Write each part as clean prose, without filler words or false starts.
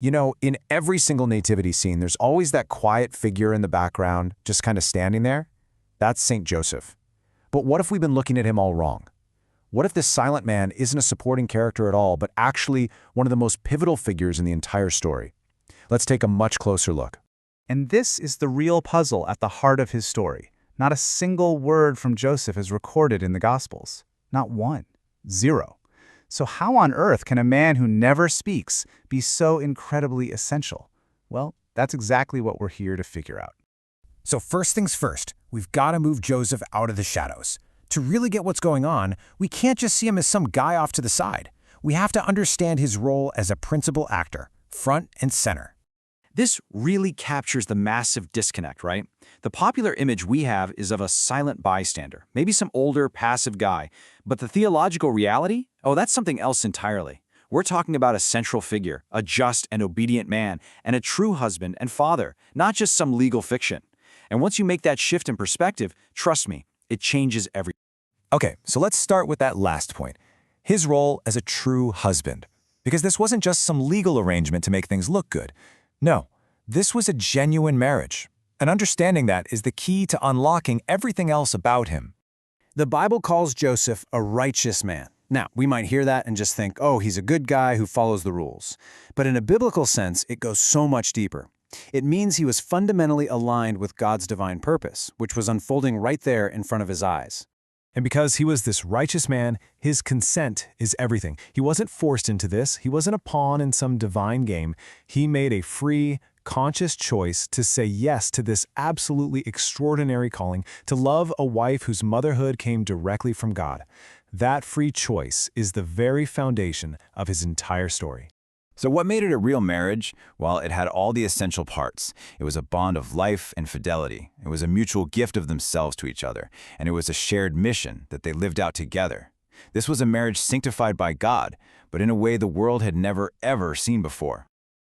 You know, in every single nativity scene, there's always that quiet figure in the background, just kind of standing there. That's Saint Joseph. But what if we've been looking at him all wrong? What if this silent man isn't a supporting character at all, but actually one of the most pivotal figures in the entire story? Let's take a much closer look. And this is the real puzzle at the heart of his story. Not a single word from Joseph is recorded in the Gospels. Not one. Zero. So how on earth can a man who never speaks be so incredibly essential? Well, that's exactly what we're here to figure out. So first things first, we've got to move Joseph out of the shadows. To really get what's going on, we can't just see him as some guy off to the side. We have to understand his role as a principal actor, front and center. This really captures the massive disconnect, right? The popular image we have is of a silent bystander, maybe some older, passive guy. But the theological reality? Oh, that's something else entirely. We're talking about a central figure, a just and obedient man, and a true husband and father, not just some legal fiction. And once you make that shift in perspective, trust me, it changes everything. Okay, so let's start with that last point. His role as a true husband. Because this wasn't just some legal arrangement to make things look good. No, this was a genuine marriage. And understanding that is the key to unlocking everything else about him. The Bible calls Joseph a righteous man. Now, we might hear that and just think, oh, he's a good guy who follows the rules. But in a biblical sense, it goes so much deeper. It means he was fundamentally aligned with God's divine purpose, which was unfolding right there in front of his eyes. And because he was this righteous man, his consent is everything. He wasn't forced into this. He wasn't a pawn in some divine game. He made a free, conscious choice to say yes to this absolutely extraordinary calling, to love a wife whose motherhood came directly from God. That free choice is the very foundation of his entire story. So what made it a real marriage? Well, it had all the essential parts. It was a bond of life and fidelity. It was a mutual gift of themselves to each other. And it was a shared mission that they lived out together. This was a marriage sanctified by God, but in a way the world had never, ever seen before.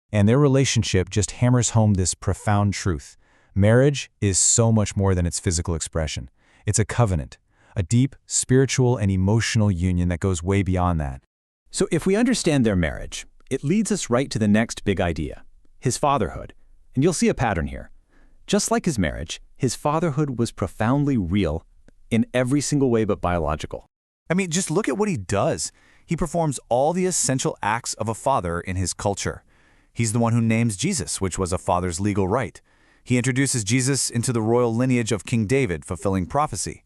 And their relationship just hammers home this profound truth. Marriage is so much more than its physical expression. It's a covenant, a deep spiritual and emotional union that goes way beyond that. So if we understand their marriage, it leads us right to the next big idea, his fatherhood. And you'll see a pattern here. Just like his marriage, his fatherhood was profoundly real in every single way but biological. I mean, just look at what he does. He performs all the essential acts of a father in his culture. He's the one who names Jesus, which was a father's legal right. He introduces Jesus into the royal lineage of King David, fulfilling prophecy.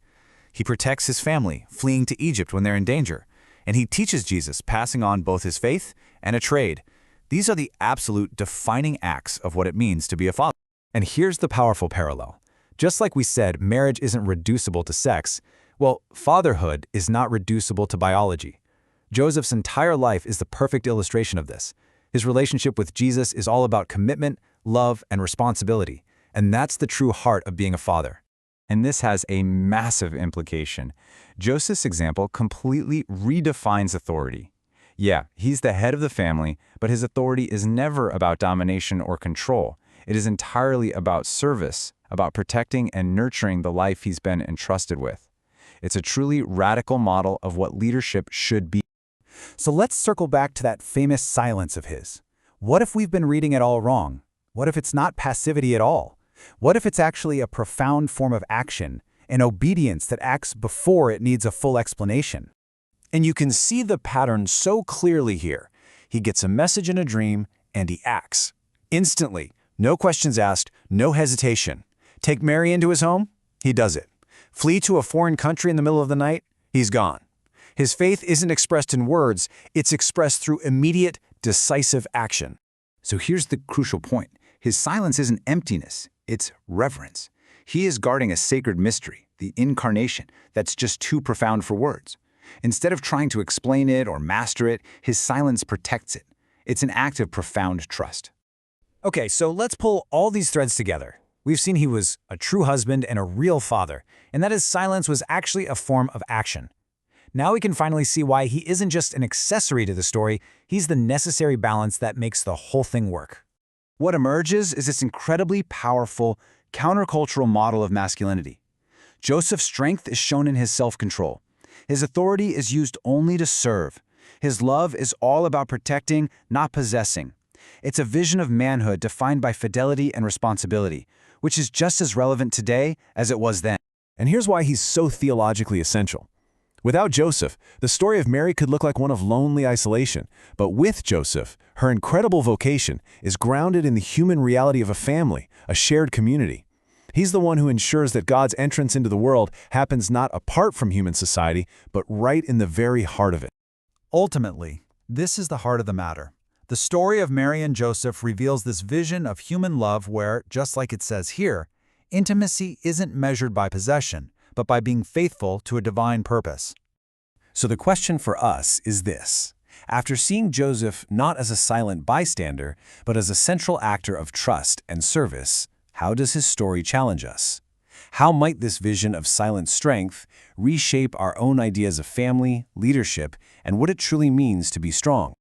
He protects his family, fleeing to Egypt when they're in danger. And he teaches Jesus, passing on both his faith and a trade. These are the absolute defining acts of what it means to be a father. And here's the powerful parallel. Just like we said, marriage isn't reducible to sex, well, fatherhood is not reducible to biology. Joseph's entire life is the perfect illustration of this. His relationship with Jesus is all about commitment, love, and responsibility. And that's the true heart of being a father. And this has a massive implication. Joseph's example completely redefines authority. Yeah, he's the head of the family, but his authority is never about domination or control. It is entirely about service, about protecting and nurturing the life he's been entrusted with. It's a truly radical model of what leadership should be. So let's circle back to that famous silence of his. What if we've been reading it all wrong? What if it's not passivity at all? What if it's actually a profound form of action, an obedience that acts before it needs a full explanation? And you can see the pattern so clearly here. He gets a message in a dream, and he acts. Instantly, no questions asked, no hesitation. Take Mary into his home? He does it. Flee to a foreign country in the middle of the night? He's gone. His faith isn't expressed in words, it's expressed through immediate, decisive action. So here's the crucial point. His silence isn't emptiness, it's reverence. He is guarding a sacred mystery, the incarnation, that's just too profound for words. Instead of trying to explain it or master it, his silence protects it. It's an act of profound trust. Okay, so let's pull all these threads together. We've seen he was a true husband and a real father, and that his silence was actually a form of action. Now we can finally see why he isn't just an accessory to the story, he's the necessary balance that makes the whole thing work. What emerges is this incredibly powerful, countercultural model of masculinity. Joseph's strength is shown in his self-control. His authority is used only to serve. His love is all about protecting, not possessing. It's a vision of manhood defined by fidelity and responsibility, which is just as relevant today as it was then. And here's why he's so theologically essential. Without Joseph, the story of Mary could look like one of lonely isolation. But with Joseph, her incredible vocation is grounded in the human reality of a family, a shared community. He's the one who ensures that God's entrance into the world happens not apart from human society, but right in the very heart of it. Ultimately, this is the heart of the matter. The story of Mary and Joseph reveals this vision of human love where, just like it says here, intimacy isn't measured by possession, but by being faithful to a divine purpose. So the question for us is this. After seeing Joseph not as a silent bystander, but as a central actor of trust and service, how does his story challenge us? How might this vision of silent strength reshape our own ideas of family, leadership, and what it truly means to be strong?